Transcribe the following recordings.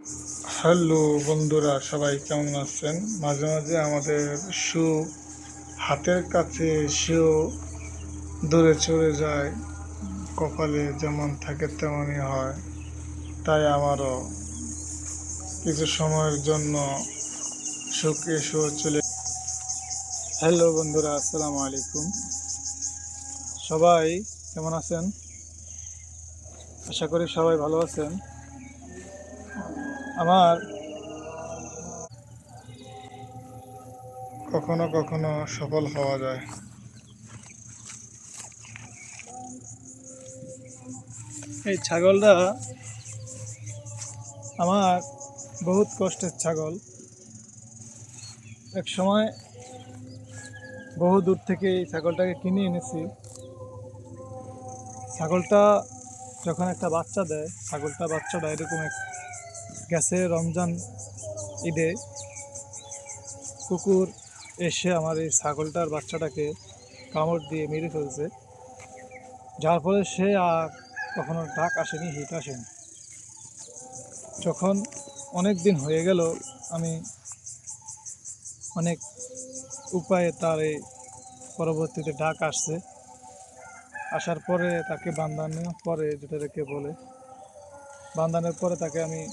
Hello বন্ধুরা, সবাই কেমন আছেন? মাঝে মাঝে আমাদের সুখ হাতের কাছে এসেও দূরে চলে যায়। কপালে যেমন থাকে তেমনই হয়। তাই আমারও কিছু সময়ের জন্য সুখ এসেও চলে। হ্যালো বন্ধুরা, আসসালামু আলাইকুম। সবাই কেমন আছেন? আশা করি সবাই ভালো আছেন। আমার কখনো কখনো সফল হওয়া যায়। এই ছাগলটা আমার বহুত কষ্টের ছাগল। এক সময় বহু দূর থেকে এই ছাগলটাকে কিনে এনেছি। ছাগলটা যখন একটা বাচ্চা দেয়, বাচ্চাটা এরকম গেছে রমজান ঈদে কুকুর এসে আমার এই ছাগলটার বাচ্চাটাকে কামড় দিয়ে মেরে ফেলছে, যার ফলে সে আর কখনো ডাক আসেনি, হিট আসেনি। যখন অনেক দিন হয়ে গেল, আমি অনেক উপায়ে তার এই পরবর্তীতে ডাক আসছে। আসার পরে তাকে বান্ধানোর পরে, যেটাকে বলে বান্ধানোর পরে, তাকে আমি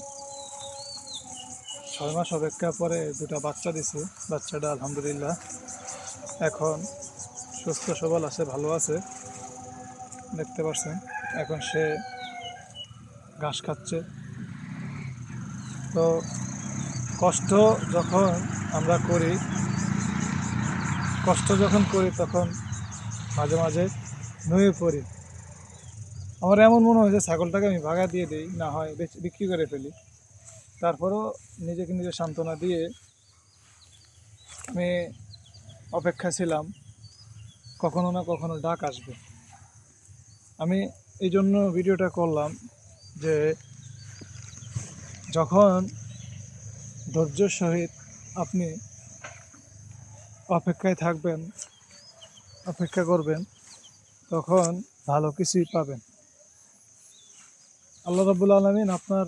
6 মাস অপেক্ষা পরে দুটা বাচ্চা দিছে। বাচ্চাটা আলহামদুলিল্লাহ এখন সুস্থ সবল আছে, ভালো আছে, দেখতে পাচ্ছেন। এখন সে ঘাস খাচ্ছে। তো কষ্ট যখন আমরা করি তখন মাঝে মাঝে নুয়ে পড়ি। আমার এমন মনে হয়েছে ছাগলটাকে আমি ভাগা দিয়ে দিই, না হয় বিক্রি করে ফেলি। তারপরও নিজেকে নিজে সান্ত্বনা দিয়ে আমি অপেক্ষা ছিলাম কখনো না কখনো ডাক আসবে। আমি এই জন্য ভিডিওটা করলাম যে যখন ধৈর্যের সহিত আপনি অপেক্ষায় থাকবেন, অপেক্ষা করবেন, তখন ভালো কিছুই পাবেন। আল্লাহ রাব্বুল আলামিন আপনার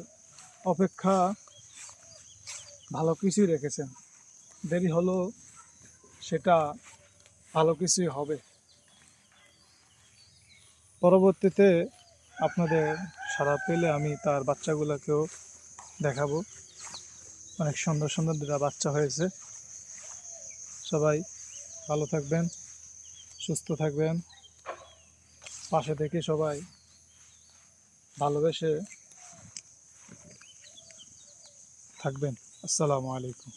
অপেক্ষা ভালো কিছুই রেখেছেন। দেরি হলো, সেটা ভালো কিছুই হবে। পরবর্তীতে আপনাদের সাড়া পেলে আমি তার বাচ্চাগুলোকেও দেখাবো। অনেক সুন্দর সুন্দর দুটা বাচ্চা হয়েছে। সবাই ভালো থাকবেন, সুস্থ থাকবেন, পাশে থেকে সবাই ভালোবেসে থাকবেন। আসসালামু আলাইকুম।